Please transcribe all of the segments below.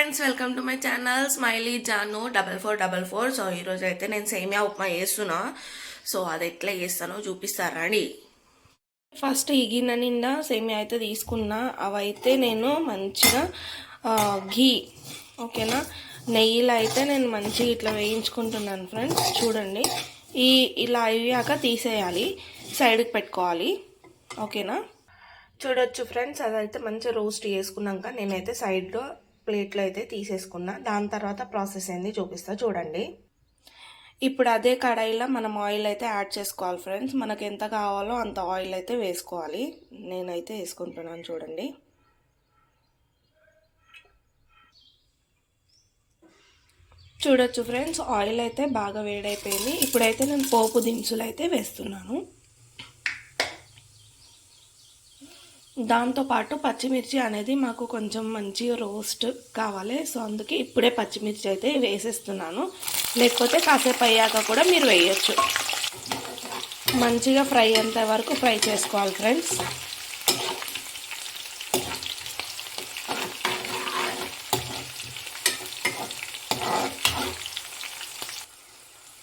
Friends, welcome to my channel smiley Janu 4444. So ఈరోజు అయితే నేను సేమియా ఉప్మా చేస్తున్నా. సో అది ఎట్లా చేస్తానో చూపిస్తారా అండి. ఫస్ట్ ఈ గిన్నె నిండా సేమియా అయితే తీసుకున్నా. అవైతే నేను మంచిగా ఘీ ఓకేనా నెయ్యిలో అయితే నేను మంచిగా ఇట్లా వేయించుకుంటున్నాను ఫ్రెండ్స్. చూడండి, ఇలా అయ్యాక తీసేయాలి, సైడ్కి పెట్టుకోవాలి. ఓకేనా, చూడొచ్చు ఫ్రెండ్స్. అదైతే మంచిగా రోస్ట్ చేసుకున్నాక నేనైతే సైడ్లో ప్లేట్లో అయితే తీసేసుకున్నా. దాని తర్వాత ప్రాసెస్ ఏంది చూపిస్తా చూడండి. ఇప్పుడు అదే కడాయిలో మనం ఆయిల్ అయితే యాడ్ చేసుకోవాలి ఫ్రెండ్స్. మనకు ఎంత కావాలో అంత ఆయిల్ అయితే వేసుకోవాలి. నేనైతే వేసుకుంటున్నాను చూడండి. చూడొచ్చు ఫ్రెండ్స్, ఆయిల్ అయితే బాగా వేడైపోయింది. ఇప్పుడైతే నేను పోపు దినుసులు అయితే వేస్తున్నాను. దాంతోపాటు పచ్చిమిర్చి అనేది మాకు కొంచెం మంచిగా రోస్ట్ కావాలి. సో అందుకే ఇప్పుడే పచ్చిమిర్చి అయితే వేసేస్తున్నాను. లేకపోతే కాసేపు అయ్యాక కూడా మీరు వేయచ్చు. మంచిగా ఫ్రై అయ్యేంత వరకు ఫ్రై చేసుకోవాలి ఫ్రెండ్స్.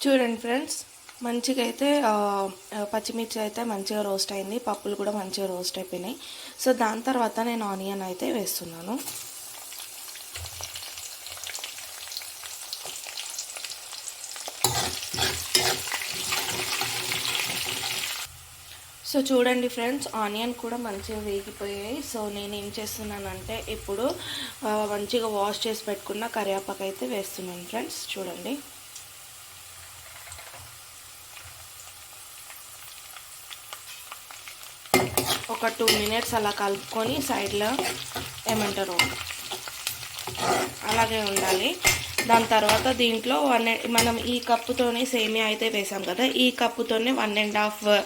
చూడండి ఫ్రెండ్స్, మంచిగా అయితే పచ్చిమిర్చి అయితే మంచిగా రోస్ట్ అయింది. పప్పులు కూడా మంచిగా రోస్ట్ అయిపోయినాయి. సో దాని తర్వాత నేను ఆనియన్ అయితే వేస్తున్నాను. సో చూడండి ఫ్రెండ్స్, ఆనియన్ కూడా మంచిగా వేగిపోయాయి. సో నేను ఏం చేస్తున్నానంటే ఇప్పుడు మంచిగా వాష్ చేసి పెట్టుకున్న కరివేపాకు అయితే వేస్తున్నాను ఫ్రెండ్స్. చూడండి, ఒక 2 మినిట్స్ అలా కలుపుకొని సైడ్లో ఏమంటారు అలాగే ఉండాలి. దాని తర్వాత దీంట్లో మనం ఈ కప్పుతోనే సేమియా అయితే వేసాం కదా, ఈ కప్పుతోనే 1.5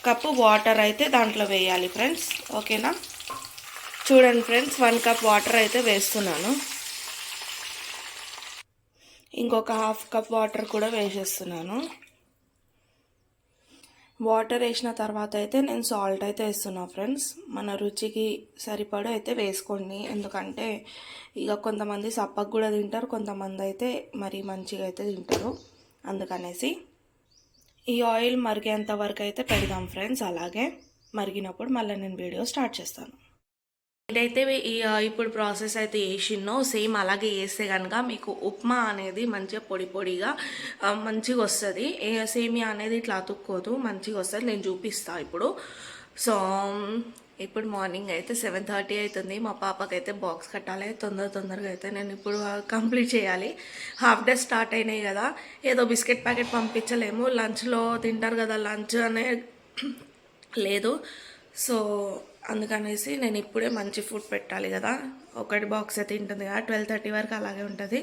కప్పు వాటర్ అయితే దాంట్లో వేయాలి ఫ్రెండ్స్. ఓకేనా, చూడండి ఫ్రెండ్స్, 1 కప్ వాటర్ అయితే వేస్తున్నాను. ఇంకొక 1/2 కప్ వాటర్ కూడా వేసేస్తున్నాను. వాటర్ వేసిన తర్వాత అయితే నేను సాల్ట్ అయితే వేస్తున్నాను ఫ్రెండ్స్. మన రుచికి సరిపడా అయితే వేసుకోండి. ఎందుకంటే ఇక కొంతమంది సప్పకు కూడా తింటారు, కొంతమంది అయితే మరీ మంచిగా అయితే తింటారు. అందుకనేసి ఈ ఆయిల్ మరిగేంత వరకు అయితే పెడదాం ఫ్రెండ్స్. అలాగే మరిగినప్పుడు మళ్ళీ నేను వీడియో స్టార్ట్ చేస్తాను. ఇదైతే ఇప్పుడు ప్రాసెస్ అయితే వేసినో సేమ్ అలాగే వేస్తే కనుక మీకు ఉప్మా అనేది మంచిగా పొడి పొడిగా మంచిగా వస్తుంది. సేమియా అనేది ఇట్లా అతుక్కోదు, మంచిగా వస్తుంది. నేను చూపిస్తాను ఇప్పుడు. సో ఇప్పుడు మార్నింగ్ అయితే 7:30 అవుతుంది. మా పాపకైతే బాక్స్ కట్టాలి. తొందరగా అయితే నేను ఇప్పుడు కంప్లీట్ చేయాలి. హాఫ్ డే స్టార్ట్ అయినాయి కదా, ఏదో బిస్కెట్ ప్యాకెట్ పంపించలేము. లంచ్లో తింటారు కదా, లంచ్ అనే లేదు. సో అందుకనేసి నేను ఇప్పుడే మంచి ఫుడ్ పెట్టాలి కదా. ఒకటి బాక్స్ అయితే తింటుంది కదా, 12:30 వరకు అలాగే ఉంటుంది.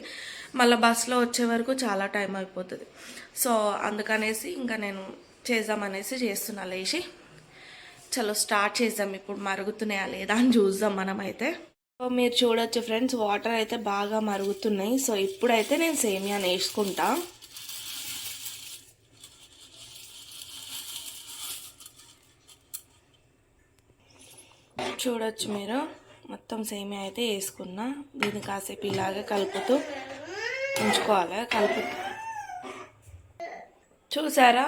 మళ్ళీ బస్సులో వచ్చే వరకు చాలా టైం అయిపోతుంది. సో అందుకనేసి ఇంకా నేను చేద్దామనేసి చేస్తున్నా. లేచి చలో స్టార్ట్ చేద్దాం. ఇప్పుడు మరుగుతున్నాయా లేదా అని చూద్దాం మనమైతే. సో మీరు చూడొచ్చు ఫ్రెండ్స్, వాటర్ అయితే బాగా మరుగుతున్నాయి. సో ఇప్పుడైతే నేను సేమియా వేసుకుంటా. చూడొచ్చు మీరు, మొత్తం సేమియా అయితే వేసుకున్నా. దీన్ని కాసేపు ఇలాగే కలుపుతూ ఉంచుకోవాలి. చూసారా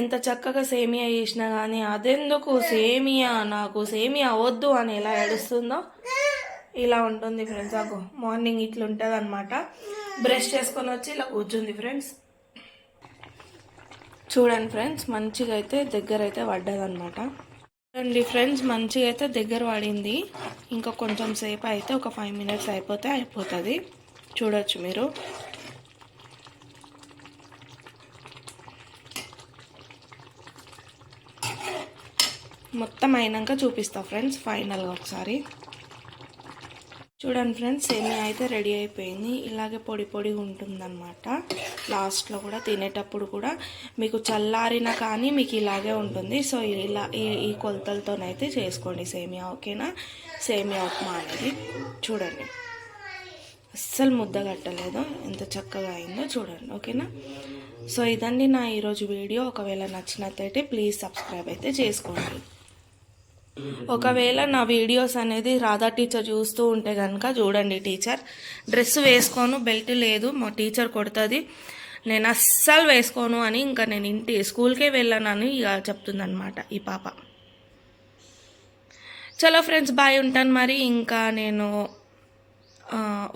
ఎంత చక్కగా సేమియా చేసినా కానీ అదెందుకు సేమియా, నాకు సేమియా వద్దు అని ఎలా ఏడుస్తుందో ఇలా ఉంటుంది ఫ్రెండ్స్. అగో మార్నింగ్ ఇట్లా ఉంటుంది అనమాట. బ్రష్ చేసుకొని వచ్చి ఇలా కూర్చుంది ఫ్రెండ్స్. చూడండి ఫ్రెండ్స్, మంచిగా అయితే దగ్గర అయితే పడ్డదనమాట. చూడండి ఫ్రెండ్స్, మంచిగా అయితే దగ్గర పడింది. ఇంకా కొంచెం సేపు అయితే ఒక 5 మినిట్స్ అయిపోతుంది. చూడొచ్చు మీరు. మొత్తం అయినాక చూపిస్తా ఫ్రెండ్స్ ఫైనల్గా ఒకసారి. చూడండి ఫ్రెండ్స్, సేమియా అయితే రెడీ అయిపోయింది. ఇలాగే పొడి పొడిగా ఉంటుందన్నమాట. లాస్ట్లో కూడా తినేటప్పుడు కూడా మీకు చల్లారిన కానీ మీకు ఇలాగే ఉంటుంది. సో ఇలా ఈ కొలతలతోనైతే చేసుకోండి సేమియా. ఓకేనా, సేమియా ఉప్మా అనేది చూడండి అస్సలు ముద్ద కట్టలేదు, ఎంత చక్కగా అయిందో చూడండి. ఓకేనా, సో ఇదండి నా ఈరోజు వీడియో. ఒకవేళ నచ్చినట్లయితే ప్లీజ్ సబ్స్క్రైబ్ అయితే చేసుకోండి. ఒకవేళ నా వీడియోస్ అనేది రాధా టీచర్ చూస్తూ ఉంటే కనుక చూడండి, టీచర్ డ్రెస్ వేసుకోను, బెల్ట్ లేదు, మా టీచర్ కొడుతుంది, నేను అస్సలు వేసుకోను అని ఇంకా నేను స్కూల్కే వెళ్ళానని ఇక చెప్తుందనమాట ఈ పాప. చలో ఫ్రెండ్స్, బాయ్, ఉంటాను మరి. ఇంకా నేను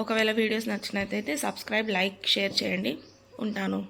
ఒకవేళ వీడియోస్ నచ్చినట్లయితే సబ్స్క్రైబ్, లైక్, షేర్ చేయండి. ఉంటాను.